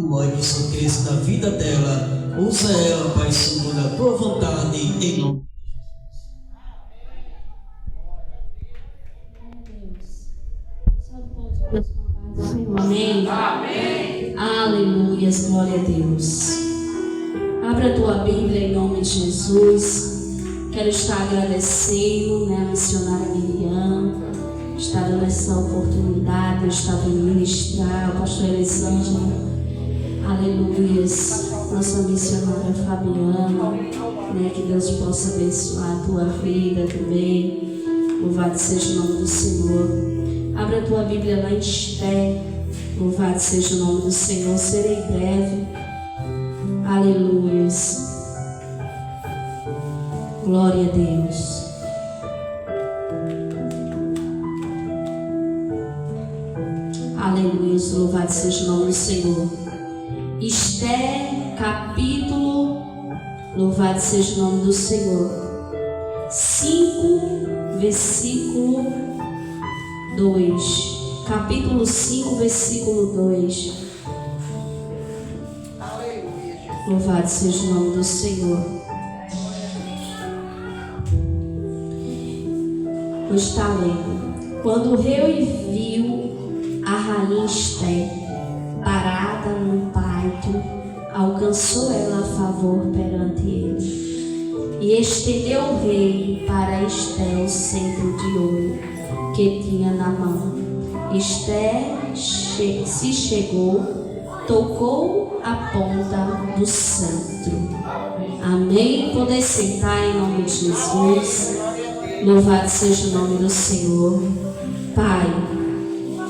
tua e que só cresça na vida dela. Usa ela, Pai, segundo a tua vontade, em nome. Amém. Amém. Aleluias, glória a Deus. Abra a tua Bíblia em nome de Jesus. Quero estar agradecendo, a missionária Miriam, estar dando essa oportunidade, eu estava em ministrar, o pastor Elisângela, aleluias, nossa missionária Fabiana, que Deus possa abençoar a tua vida também, louvado seja o nome do Senhor. Abra a tua Bíblia lá em Esther, louvado seja o nome do Senhor, serei breve, aleluias. Glória a Deus. Aleluia, louvado seja o nome do Senhor. Esther, capítulo, louvado seja o nome do Senhor. 5, versículo 2. Capítulo 5, versículo 2. Louvado seja o nome do Senhor. Está lendo. Quando o rei viu a rainha Esther parada no pátio, alcançou ela a favor perante ele e estendeu o rei para Esther o centro de ouro que tinha na mão. Esther se chegou, tocou a ponta do centro. Amém. Poder sentar em nome de Jesus. Louvado seja o nome do Senhor. Pai,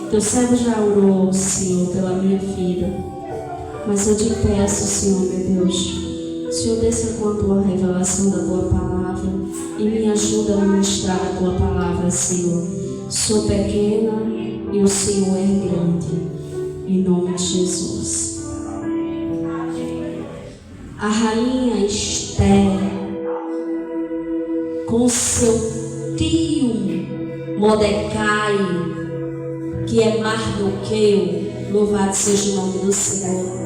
teu servo já orou, Senhor, pela minha vida, mas eu te peço, Senhor, meu Deus, Senhor, desça com a tua revelação da tua palavra e me ajuda a ministrar a tua palavra, Senhor. Sou pequena e o Senhor é grande, em nome de Jesus. A rainha Esther, com seu tio Mordecai, que é Mardoqueu, louvado seja o nome do Senhor.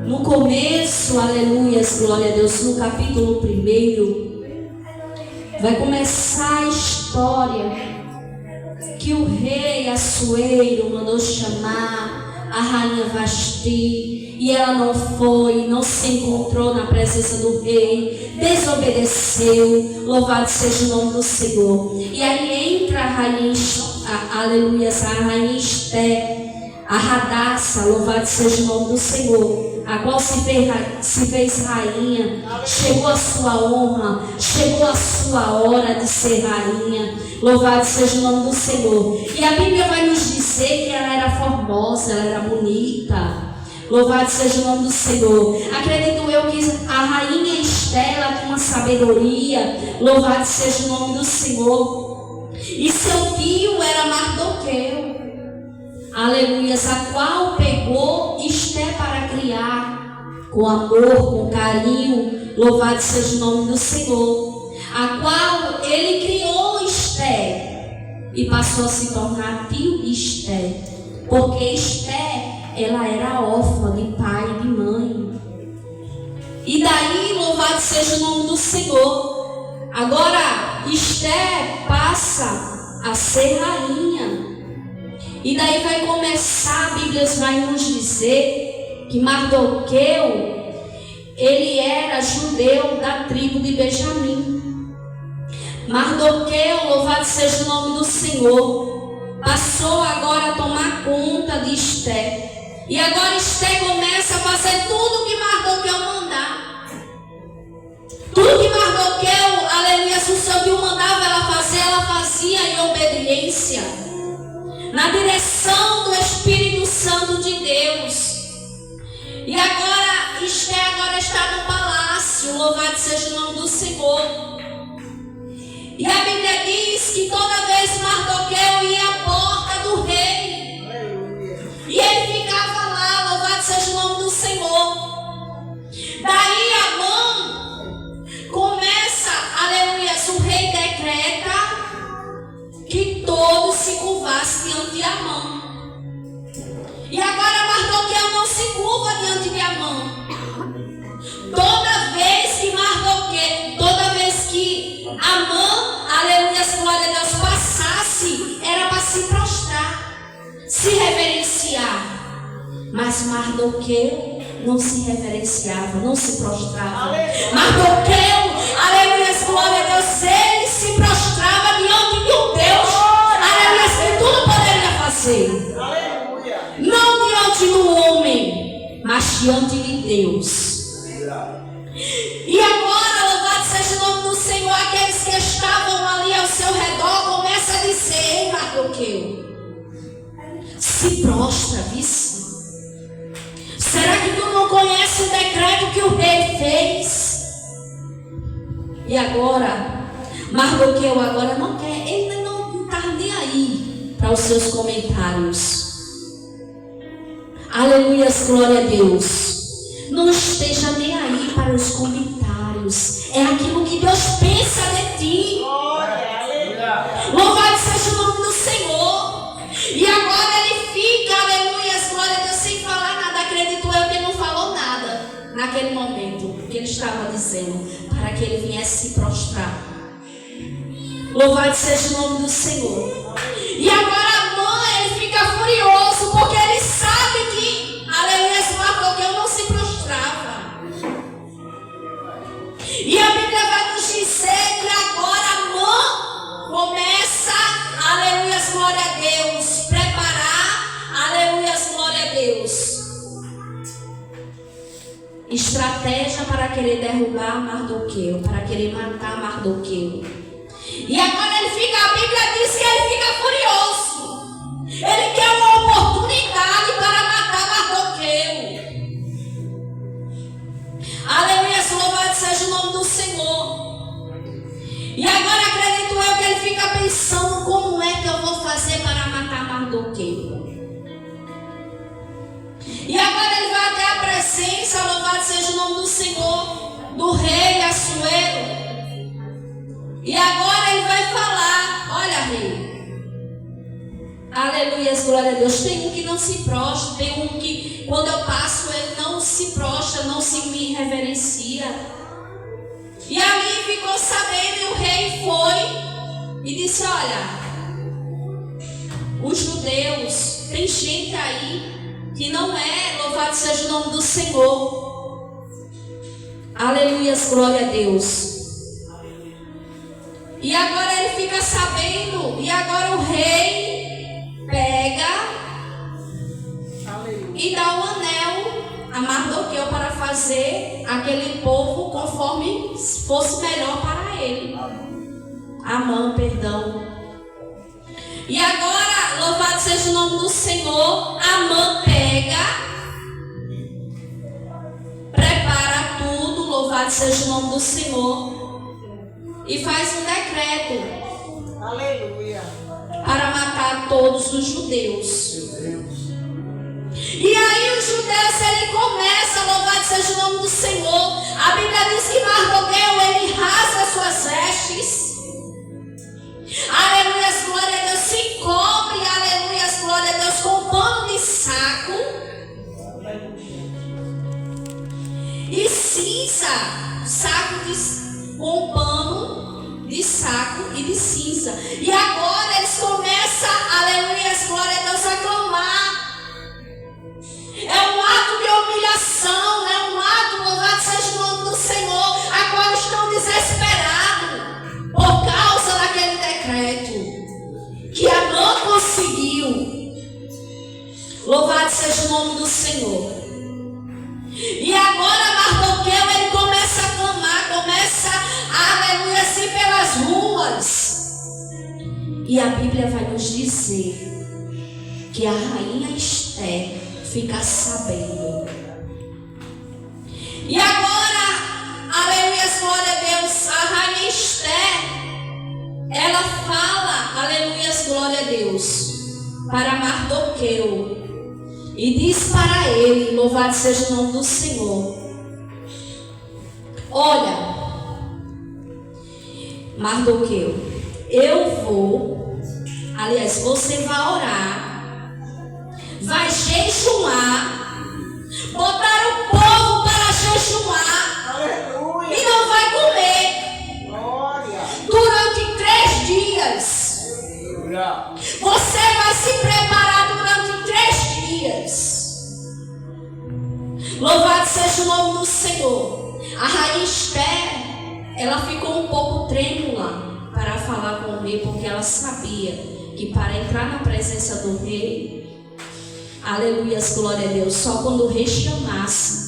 No começo, aleluias, glória a Deus, no capítulo 1, vai começar a história que o rei Assuero mandou chamar a rainha Vasti, e ela não foi, não se encontrou na presença do rei, desobedeceu, louvado seja o nome do Senhor. E aí entra a rainha, aleluia, a rainha Esther, a Radassa, louvado seja o nome do Senhor, a qual se fez rainha, chegou a sua honra, chegou a sua hora de ser rainha, louvado seja o nome do Senhor. E a Bíblia vai nos dizer que ela era formosa, ela era bonita. Louvado seja o nome do Senhor. Acredito eu que a rainha Esther tinha uma sabedoria. Louvado seja o nome do Senhor. E seu tio era Mardoqueu. Aleluias. A qual pegou Esther para criar com amor, com carinho. Louvado seja o nome do Senhor. A qual ele criou Esther e passou a se tornar tio de Esther. Porque Esther, ela era órfã de pai e de mãe. E daí, louvado seja o nome do Senhor. Agora, Esther passa a ser rainha. E daí vai começar, a Bíblia vai nos dizer que Mardoqueu, ele era judeu da tribo de Benjamim. Mardoqueu, louvado seja o nome do Senhor, passou agora a tomar conta de Esther. E agora Esther começa a fazer tudo que Mardoqueu mandar. Tudo que Mardoqueu, aleluia, se o seu tio mandava ela fazia em obediência. Na direção do Espírito Santo de Deus. E agora, Esther está no palácio, louvado seja o nome do Senhor. E a Bíblia diz que toda vez Mardoqueu ia à porta do rei. E ele ficava lá, louvado seja o nome do Senhor. Daí Amã começa, aleluia, o rei decreta que todos se curvassem diante de Amã. E agora Mardoqueu não se curva. Mas Mardoqueu não se reverenciava, não se prostrava. Mardoqueu, aleluia, glória a Deus, ele se prostrava diante de um Deus, aleluia, que tudo poderia fazer. Não diante do homem, mas diante de Deus. E agora, louvado seja o nome do Senhor, aqueles que estavam ali ao seu redor começam a dizer: ei, Mardoqueu, se prostra, vice. Será que tu não conhece o decreto que o rei fez? E agora, Mardoqueu agora não quer, ele não está nem aí para os seus comentários. Aleluia, glória a Deus. Não esteja nem aí para os comentários. É aquilo que Deus pensa de ti. Louvado seja o nome do Senhor. E agora ele fica, aleluia, glória a Deus, sem falar nada. Acredito eu que ele não falou nada naquele momento que ele estava dizendo, para que ele viesse se prostrar. Louvado seja o nome do Senhor. E agora Amã, ele fica furioso, porque ele sabe que, aleluia, Mardoqueu não se prostrava. E a Bíblia vai nos dizer que agora Amã começa, aleluia, glória a Deus, preparar, aleluia, glória a Deus, estratégia para querer derrubar Mardoqueu, para querer matar Mardoqueu. E agora ele fica, a Bíblia diz que ele fica furioso. Ele quer uma oportunidade para matar Mardoqueu. Aleluia, louvado seja o nome do Senhor. E agora acredito eu que ele fica pensando: como é que eu vou fazer para matar Mardoqueu? E agora ele vai até a presença, louvado seja o nome do Senhor, do rei Assuero. E agora ele vai falar: olha, rei, aleluia, glória a Deus, tem um que não se prostra, tem um que quando eu passo ele não se prostra, não se me reverencia. E ali ficou sabendo, e o rei foi e disse: olha, os judeus, tem gente aí que não é, louvado seja o nome do Senhor. Aleluia, glória a Deus. E agora ele fica sabendo, e agora o rei pega e dá o anel a Mardoqueu para fazer aquele povo conforme fosse melhor para ele. Amã, perdão. E agora, louvado seja o nome do Senhor, Amã pega, prepara tudo, louvado seja o nome do Senhor, e faz um decreto, aleluia, para matar todos os judeus. E aí os judeus, ele começa, louvado seja o nome do Senhor. A Bíblia diz que Mardoqueu, ele rasga suas vestes, aleluia, glória a Deus, se cobre, aleluia, glória a Deus, com pano de saco e cinza, com pano de saco e de cinza. E agora eles começam, aleluia, glória a Deus, a clamar. É um ato de humilhação, é um ato, louvado seja o nome do Senhor, a qual estão desesperados por causa daquele decreto que Amã conseguiu. Louvado seja o nome do Senhor. E agora Mardoqueu, ele começa a clamar, começa a, aleluia, assim pelas ruas. E a Bíblia vai nos dizer que a rainha Esther fica sabendo. E agora, aleluia, glória a Deus, a rainha Esther, ela fala, aleluia, glória a Deus, para Mardoqueu. E diz para ele, louvado seja o nome do Senhor: olha, Mardoqueu, eu vou, aliás, você vai orar, vai jejuar, botar o povo para jejuar, aleluia, e não vai comer, glória, durante 3 dias. Você vai se preparar durante 3 dias. Louvado seja o nome do Senhor. A rainha Esther, ela ficou um pouco trêmula para falar com o rei, porque ela sabia que para entrar na presença do rei, aleluias, glória a Deus, só quando o rei chamasse.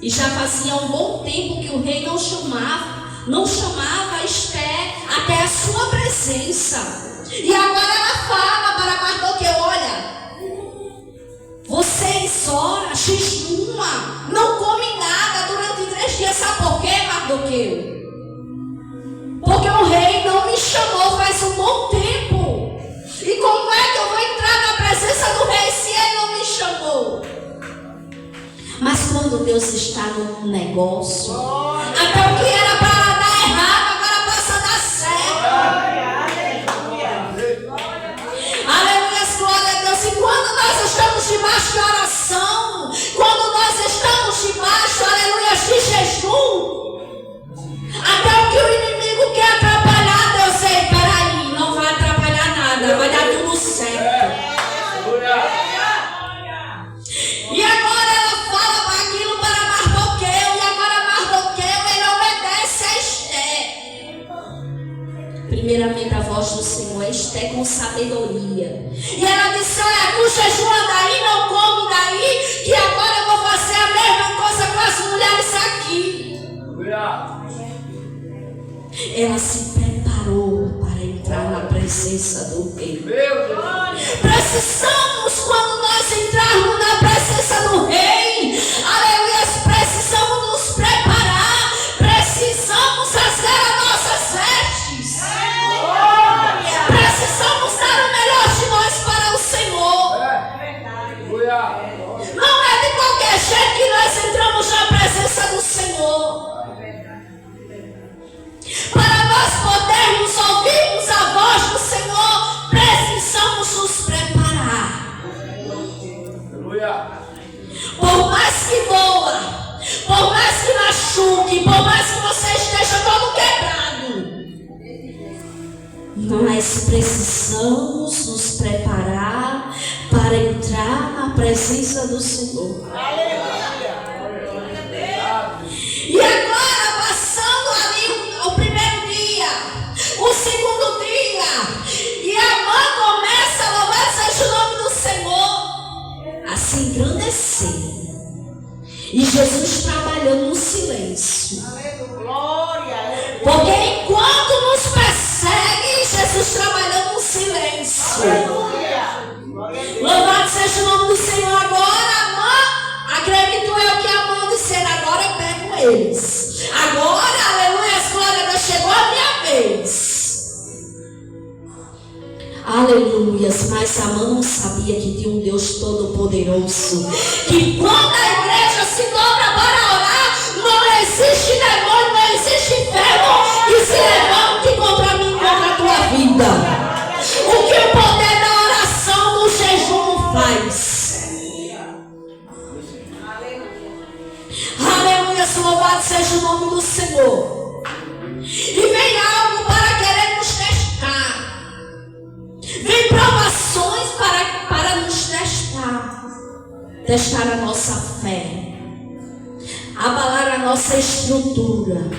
E já fazia um bom tempo que o rei não chamava Esther até a sua presença. E agora ela fala para Mardoqueu: olha, vocês oram, jejuma, não comem nada durante 3 dias. Sabe por quê, Mardoqueu? Porque o rei não me chamou faz um bom tempo. E como é que eu vou entrar na presença do rei se ele não me chamou? Mas quando Deus está no negócio, até o que era para dar errado, agora passa a dar certo. Aleluia, glória a Deus. E quando nós estamos debaixo de oração, quando nós estamos debaixo, aleluia, de jejum, até o que o inimigo quer atrapalhar, Deus, ei, peraí, não vai atrapalhar nada, vai dar tudo certo. E agora ela fala aquilo para Mardoqueu, e agora Mardoqueu, ele obedece a Esther. Primeiramente a voz do Senhor é Esther com sabedoria. E ela disse: olha, tu jejua daí, não come daí, que agora eu vou fazer a mesma coisa com as mulheres aqui. Ela se preparou para entrar na presença do rei. Precisamos, quando nós entrarmos na presença do rei, aleluia, precisamos nos preparar, precisamos rasgar as nossas vestes, precisamos dar o melhor de nós para o Senhor. Não é de qualquer jeito que nós entramos na presença do Senhor. Para nós podermos ouvirmos a voz do Senhor, precisamos nos preparar. Por mais que voa, por mais que machuque, por mais que você esteja todo quebrado, nós precisamos nos preparar para entrar na presença do Senhor. E agora, passando ali o primeiro dia, o segundo dia, e a mãe começa a louvar seja o nome do Senhor, a se engrandecer. E Jesus trabalhando no silêncio. Porque enquanto nos persegue, Jesus trabalhando no silêncio. Louvado seja o nome do Senhor. Agora, Amã, acredito eu que Amã disser: agora eu pego eles. Agora, aleluia, glória a Deus, chegou a minha vez. Aleluia, mas Amã não sabia que tinha um Deus todo-poderoso, que quando a igreja se dobra para orar, não existe demônio, não existe inferno que se levante contra mim, contra a tua vida. O que o poder da oração, do jejum faz. Aleluia, louvado seja o nome do Senhor. E vem algo para querer nos testar. Vem provações para nos testar. Testar a nossa fé, abalar a nossa estrutura.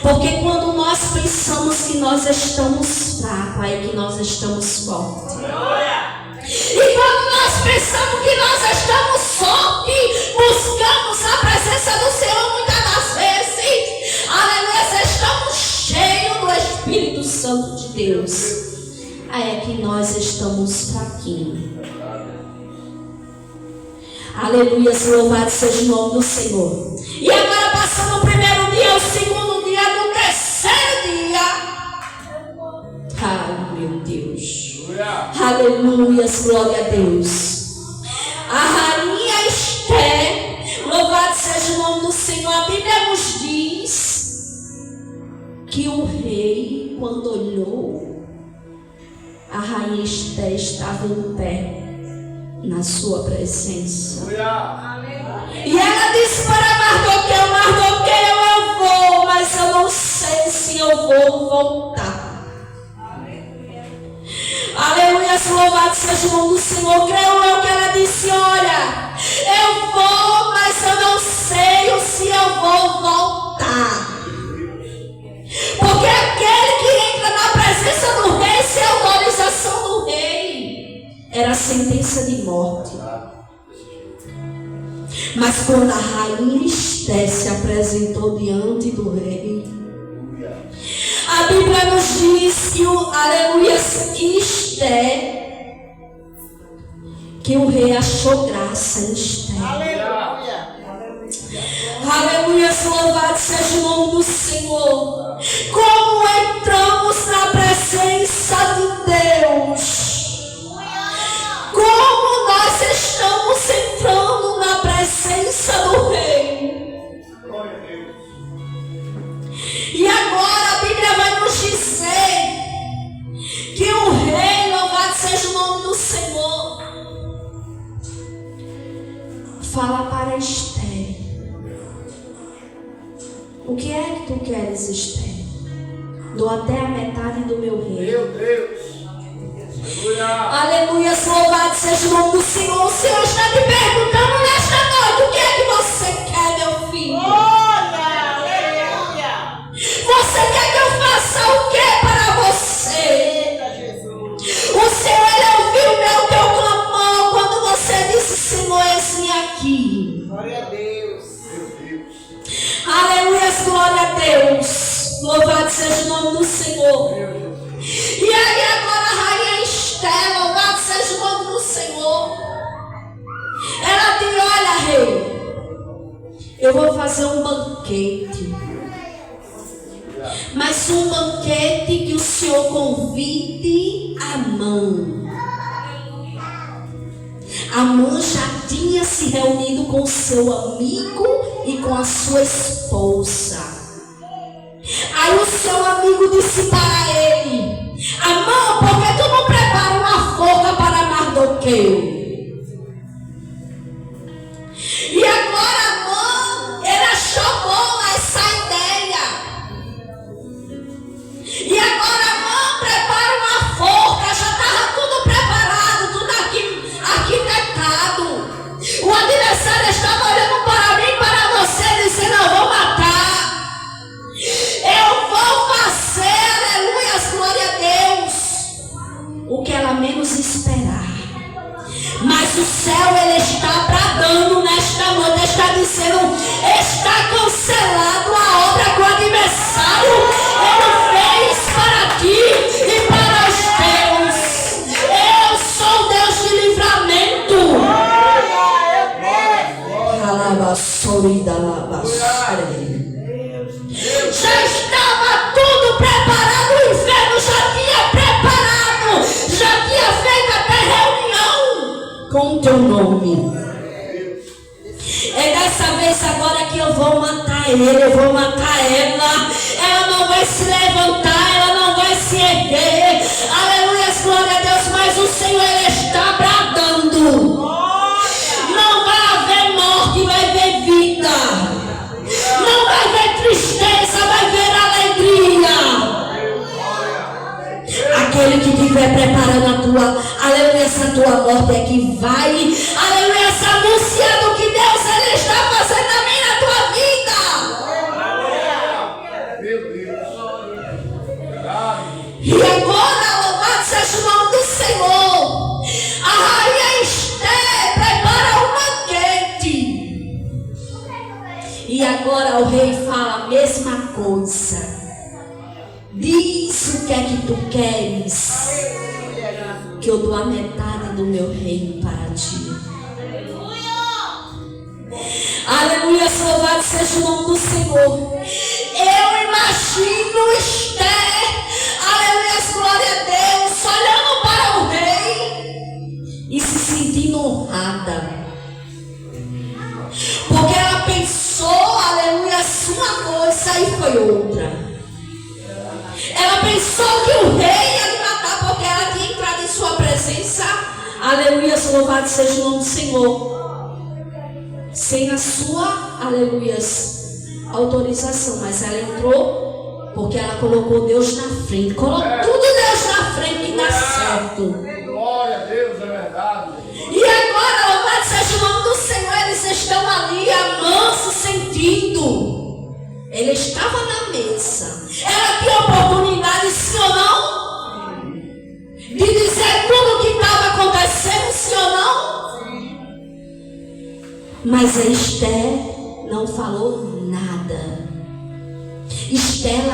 Porque quando nós pensamos que nós estamos fracos, é que nós estamos fortes. E quando nós pensamos que nós estamos fortes, buscamos a presença do Senhor muitas das vezes. Aleluia, estamos cheios do Espírito Santo de Deus. Aí é que nós estamos fraquinhos. Aleluia, louvado seja o nome do Senhor. E agora passando o primeiro dia, o segundo dia, no terceiro dia. Ai, meu Deus. Aleluia, glória a Deus. A rainha Esther, louvado seja o nome do Senhor. A Bíblia nos diz que o rei, quando olhou, a rainha Esther estava em pé na sua presença. E ela disse para Mardoqueu: Mardoqueu, eu vou, mas eu não sei se eu vou voltar. Aleluia, louvado seja o nome do Senhor. Creio eu que ela disse: olha, eu vou, mas Mas quando a rainha Esther se apresentou diante do rei, a Bíblia nos diz que aleluia, Esther, que o rei achou graça em Esther. Aleluia, louvado seja o nome do Senhor. Como entramos na presença de Deus. Como nós estamos entrando na presença do Rei. E agora a Bíblia vai nos dizer que o Rei, louvado seja o nome do Senhor, fala para Esther: o que é que tu queres, Esther? Dou até a metade do meu reino. Meu Deus. Aleluia, louvado seja o nome do Senhor. O Senhor está te perguntando nesta noite: o que é que você quer, meu filho? Aleluia. Você quer que eu faça o que para você? O Senhor, Ele ouviu o teu clamor quando você disse: Senhor, eis-me aqui. Glória a Deus. Meu Deus. Aleluia, glória a Deus. Louvado seja o nome do Senhor. E aí agora a rainha Esther, louvado seja o nome do Senhor, ela diz: olha, rei, eu vou fazer um banquete, mas um banquete que o Senhor convide Amã. Amã já tinha se reunido com seu amigo e com a sua esposa. Aí o seu amigo disse para ele: Amã, por que tu não prepara uma forca para Mardoqueu? E agora Amã, ele achou boa essa ideia. E agora Amã prepara uma forca, já estava tudo preparado, tudo arquitetado. O adversário estava olhando para mim, para você, dizendo: eu vou matar. Eu vou fazer, aleluia, glória a Deus, o que ela menos esperar. Mas o céu, ele está bradando nesta noite, está dizendo: está cancelado a obra que o adversário ele fez para ti e para os teus. Eu sou o Deus de livramento. Já estava tudo preparado, o inferno já tinha preparado, já tinha feito até reunião com o teu nome. É dessa vez agora que eu vou matar ele, eu vou matar ela. Ela não vai se levantar, ela não vai se erguer. Aleluia, glória a Deus, mas o Senhor, ele está bradando. Não vai haver morte, vai haver vida. Não vai haver tristeza, vai haver alegria. Aquele que estiver preparando a tua, aleluia, essa tua morte é que vai, aleluia, anunciando que Deus, ele está fazendo na minha, na tua vida. Meu Deus. E agora, louvado seja o nome do Senhor, a rainha Esther prepara um banquete. E agora o rei fala a mesma coisa. Diz o que é que tu queres, que eu dou a metade do meu reino para ti. Aleluia, louvado seja o nome do Senhor. Eu imagino Esther, aleluia, glória a Deus, olhando para o rei e se sentindo honrada. Porque ela pensou, aleluia, uma coisa e foi outra. Ela pensou que o rei ia lhe matar porque ela tinha entrado em sua presença. Aleluia, louvado seja o nome do Senhor. Sem a sua, aleluia, autorização. Mas ela entrou porque ela colocou Deus na frente. Colocou tudo Deus na frente que dá certo. Glória a Deus, é verdade. E agora, louvado seja o nome do Senhor. Eles estão ali, manso, sentindo. Ele estava na mesa. Ela tinha oportunidade, sim ou não? De dizer tudo o que estava acontecendo, sim ou não? Mas a Esther não falou nada. Esther,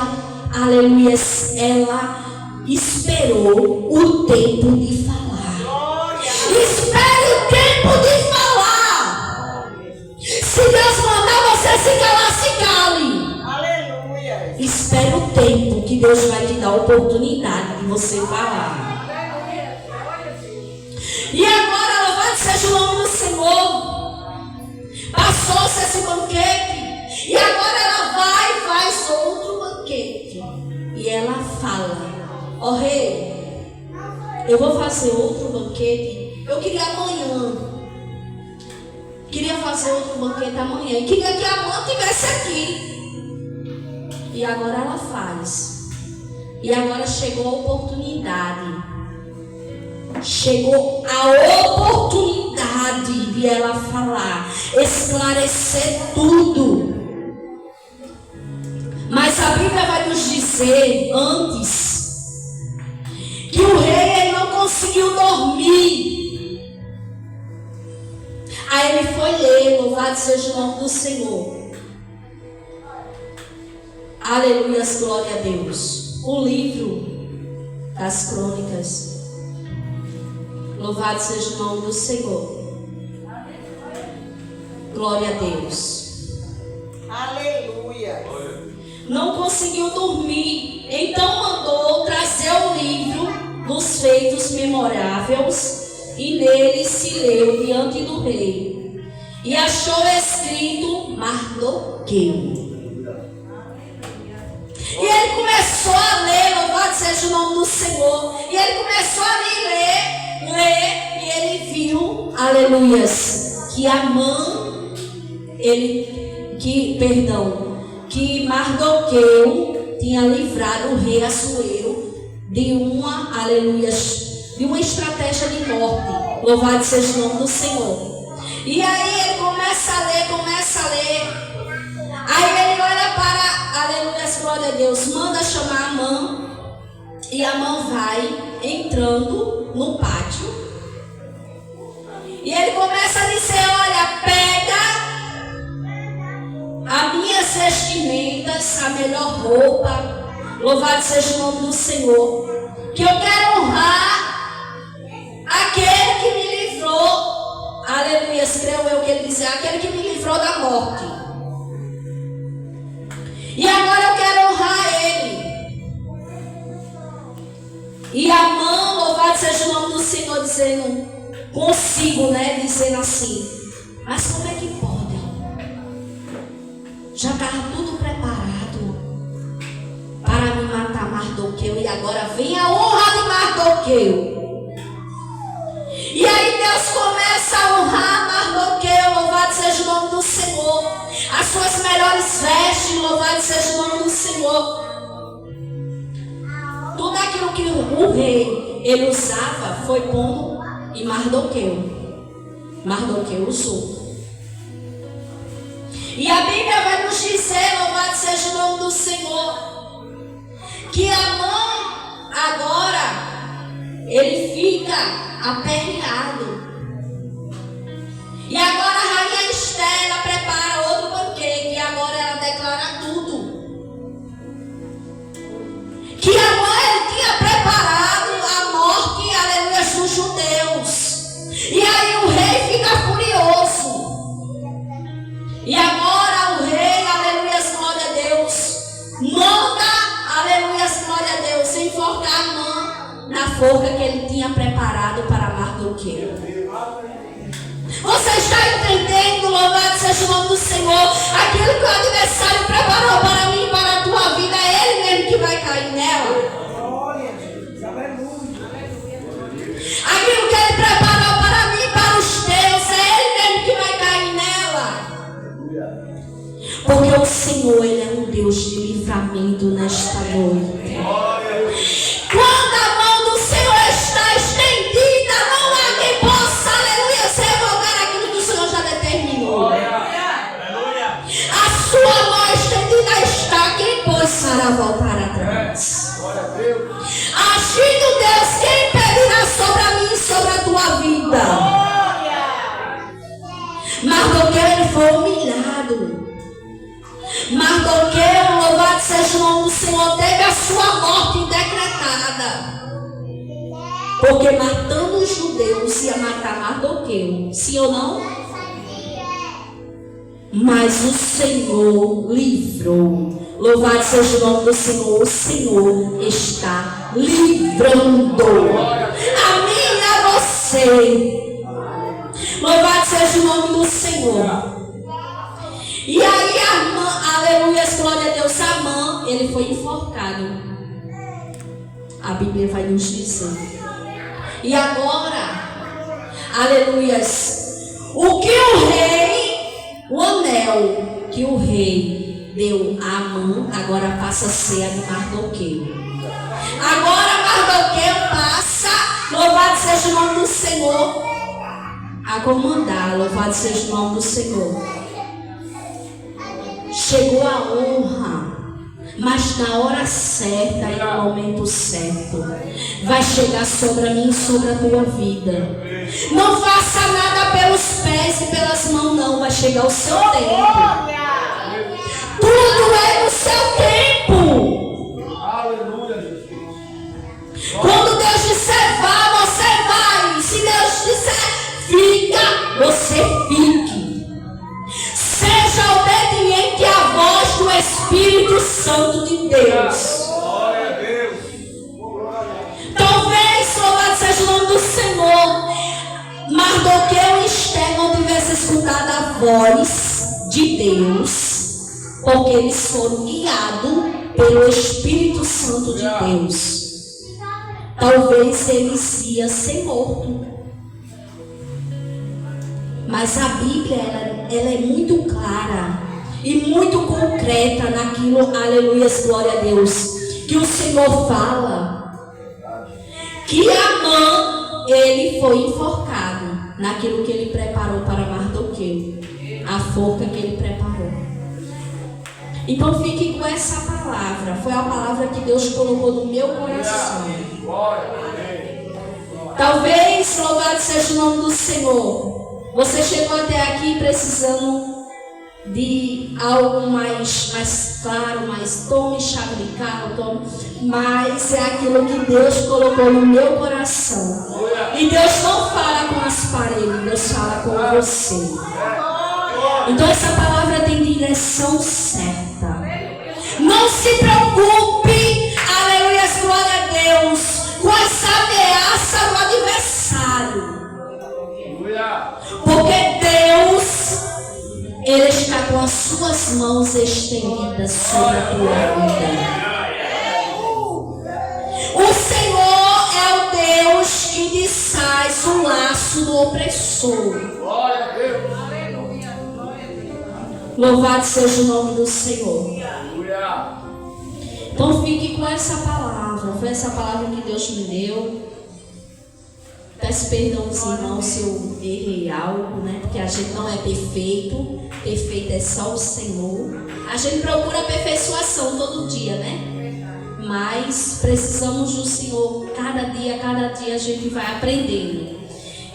aleluia, ela esperou o tempo de falar. Espere o tempo de falar. Se Deus mandar você se calar, se cale. Aleluia. Espere o tempo que Deus vai te dar a oportunidade de você falar. E agora, louvado seja o nome do Senhor. Passou-se esse banquete. E agora ela vai e faz outro banquete. E ela fala: ó rei, eu vou fazer outro banquete. Eu queria amanhã. Queria fazer outro banquete amanhã. E queria que a mãe estivesse aqui. E agora ela faz. E agora chegou a oportunidade. Chegou a oportunidade de ela falar, esclarecer tudo. Mas a Bíblia vai nos dizer antes que o rei ele não conseguiu dormir. Aí ele foi ler, louvado seja o nome do Senhor. Aleluia, glória a Deus. O livro das crônicas. Louvado seja o nome do Senhor. Glória a Deus. Aleluia. Não conseguiu dormir. Então mandou trazer o livro dos feitos memoráveis. E nele se leu diante do rei. E achou escrito Mardoqueu. E ele começou a ler, louvado seja o nome do Senhor. E ele começou a ler, e ele viu, aleluias, que Amã, que Mardoqueu tinha livrado o rei Assuero de uma, aleluias, de uma estratégia de morte. Louvado seja o nome do Senhor. E aí ele começa a ler. Aí ele olha para, aleluia, glória a Deus, manda chamar Amã. E Amã vai entrando no pátio. E ele começa a dizer: olha, pega as minhas vestimentas, a melhor roupa. Louvado seja o nome do Senhor. Que eu quero honrar aquele que me livrou. Aleluia, creio eu que ele dizia: aquele que me livrou da morte. E agora eu quero honrar ele. E Amã, louvado seja o nome do Senhor, dizendo consigo, né? Dizendo assim: mas como é que pode? Já estava tudo preparado para me matar Mardoqueu. E agora vem a honra de Mardoqueu. E aí Deus começa a honrar Mardoqueu, louvado seja o nome do Senhor. As suas melhores vestes, louvado seja o nome do Senhor. Tudo aquilo que o rei ele usava foi pondo em Mardoqueu. Mardoqueu usou. E a Bíblia vai nos dizer, louvado seja o nome do Senhor, que Amã agora ele fica aperreado. E agora a rainha Esther ela prepara outro banquete. E agora ela declara tudo. Que Amã ele tinha preparado a morte, aleluia, dos judeus. E aí o rei fica furioso. E agora o rei, aleluia, glória a Deus, manda, aleluia, glória a Deus, enforcar Amã na forca que ele tinha preparado para Mardoqueu. Você está entendendo, louvado seja o nome do Senhor? Aquilo que o adversário preparou para mim e para a tua vida, é ele mesmo que vai cair nela. Aquilo que ele preparou para mim e para os teus, é ele mesmo que vai cair nela. Porque o Senhor, ele é um Deus de livramento nesta noite. Quando a mão do Senhor está estendida, não há quem possa, aleluia, se revogar aquilo que o Senhor já determinou. A sua mão estendida está, quem possa voltar atrás. Agindo Deus, quem impedirá sobre a mim e sobre a tua vida? Mardoqueu foi humilhado. Mardoqueu, louvado seja o nome do Senhor, teve a sua morte decretada. Porque matando os judeus ia matar Mardoqueu. Sim ou não? Mas o Senhor livrou. Louvado seja o nome do Senhor. O Senhor está livrando a mim e a você. Louvado seja o nome do Senhor. E aí Amã, aleluia, glória a Deus, Amã, ele foi enforcado. A Bíblia vai nos dizer. E agora, aleluias, o que o rei, o anel que o rei deu a Amã, agora passa a ser a de Mardoqueu. Agora Mardoqueu passa, louvado seja o nome do Senhor, a comandar, louvado seja o nome do Senhor. Chegou a honra, mas na hora certa e no momento certo vai chegar sobre a mim e sobre a tua vida. Não faça nada pelos pés e pelas mãos, não. Vai chegar o seu tempo. Tudo é no seu tempo. Aleluia, Jesus. Quando Deus disser vá, você vai. Se Deus disser fica, você fique. Seja obediente à voz do Espírito Santo de Deus. Glória a Deus. Talvez, louvado seja o nome do Senhor, Mardoqueu e Esther não tivessem escutado a voz de Deus, porque eles foram guiados pelo Espírito Santo de Deus. Talvez eles iam ser mortos. Mas a Bíblia, ela é muito clara e muito concreta naquilo, aleluia, glória a Deus, que o Senhor fala. Que Amã, ele foi enforcado naquilo que ele preparou para Mardoqueu. A forca que ele preparou. Então fique com essa palavra. Foi a palavra que Deus colocou no meu coração. Talvez, louvado seja o nome do Senhor, você chegou até aqui precisando de algo mais claro, mais tome chave de carro, tome, mas é aquilo que Deus colocou no meu coração. E Deus não fala com as paredes, Deus fala com você. Então essa palavra tem direção certa. Não se preocupe, aleluia, glória a Deus, com essa ameaça do adversário. Porque Deus, Ele está com as suas mãos estendidas sobre a tua vida. O Senhor é o Deus que desfaz o laço do opressor. Louvado seja o nome do Senhor. Então fique com essa palavra. Foi essa palavra que Deus me deu. Peço perdão aos irmãos se eu errei algo, né? Porque a gente não é perfeito. Perfeito é só o Senhor. A gente procura aperfeiçoação todo dia, né? Mas precisamos do Senhor. Cada dia a gente vai aprendendo.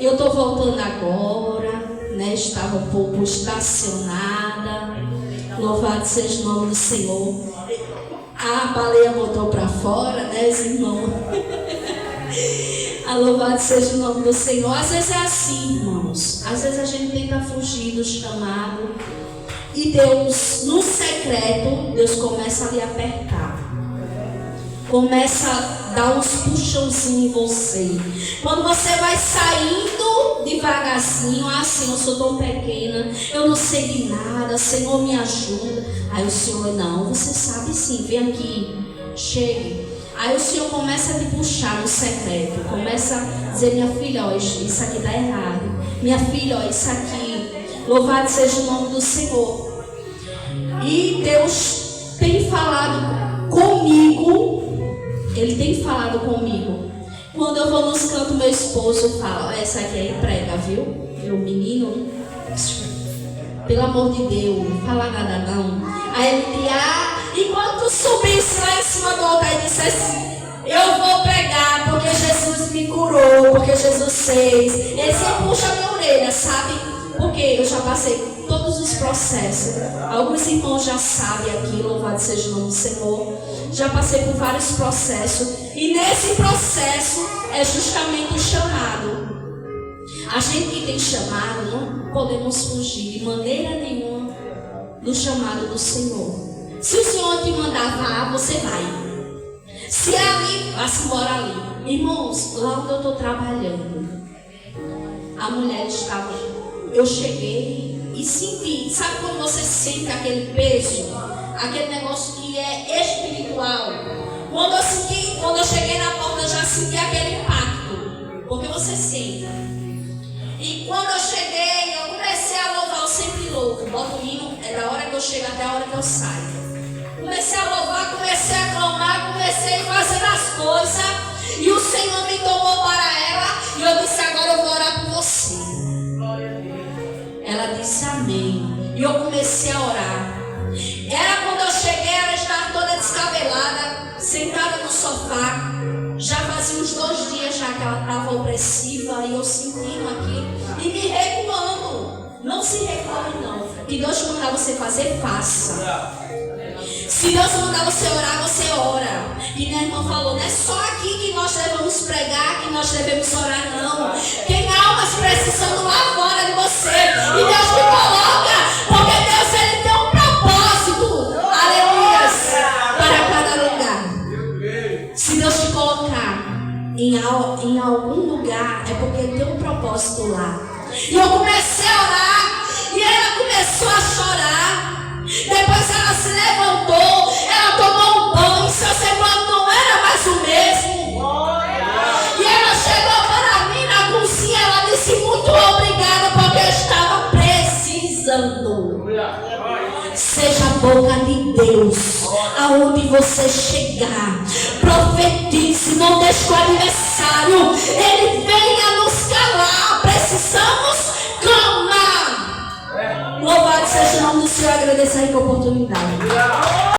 Eu estou voltando agora, né? Estava um pouco estacionada. Louvado seja o nome do Senhor. A baleia botou para fora, né, irmãos? Louvado seja o nome do Senhor. Às vezes é assim, irmãos. Às vezes a gente tenta fugir do chamado. E Deus, no secreto, Deus começa a lhe apertar. Começa a dar uns puxãozinhos em você. Quando você vai saindo devagarzinho, Senhor, eu sou tão pequena, eu não sei de nada, Senhor, me ajuda. Aí o Senhor, não, você sabe sim, vem aqui, chegue. Aí o Senhor começa a te puxar no secreto. Começa a dizer, minha filha, ó, isso aqui está errado. Minha filha, ó, isso aqui. Louvado seja o nome do Senhor. E Deus tem falado comigo. Ele tem falado comigo. Quando eu vou nos cantos, meu esposo fala, ó, essa aqui é prega, viu? Meu menino, pelo amor de Deus, não fala nada não. Aí ele diz, enquanto subisse lá em cima do altar e disse assim, eu vou pregar porque Jesus me curou, porque Jesus fez. Ele sempre puxa a minha orelha, sabe? Porque eu já passei todos os processos. Alguns irmãos já sabem aqui, louvado seja o nome do Senhor. Já passei por vários processos. E nesse processo é justamente o chamado. A gente que tem chamado, não podemos fugir de maneira nenhuma do chamado do Senhor. Se o Senhor te mandar vá, você vai. Se é ali, vá-se embora ali. Irmãos, lá onde eu estou trabalhando, a mulher estava... Eu cheguei e senti. Sabe quando você sente aquele peso? Aquele negócio que é espiritual. Quando eu cheguei na porta, eu já senti aquele impacto. Porque você sente. E quando eu cheguei, eu comecei a louvar o Sempre Louco. Boto o hino, é da hora que eu chego até a hora que eu saio. Comecei a louvar, comecei a clamar, comecei a fazer as coisas. E o Senhor me tomou para ela. E eu disse, agora eu vou orar por você. Ela disse amém. E eu comecei a orar. Era quando eu cheguei, ela estava toda descabelada, sentada no sofá. Já fazia uns 2 dias já que ela estava opressiva. E eu sentindo aqui. E me recuando. Não se reclame não. Que Deus mandar você fazer, faça. Se Deus mandar você orar, você ora. E minha irmã falou, não é só aqui que nós devemos pregar, que nós devemos orar, não. Tem almas precisando lá fora de você. E Deus te coloca, porque Deus ele tem um propósito. Aleluia. Para cada lugar. Se Deus te colocar em algum lugar, é porque tem um propósito lá. E eu comecei a orar. E ela começou a chorar. Depois ela se levantou, ela tomou um banho, seu semblante não era mais o mesmo. E ela chegou para mim na cozinha, ela disse muito obrigada porque eu estava precisando. Seja a boca de Deus, aonde você chegar, profetize, não deixe o adversário, ele venha nos calar, precisamos clamar. Louvado seja o nome do Senhor, agradecer a oportunidade.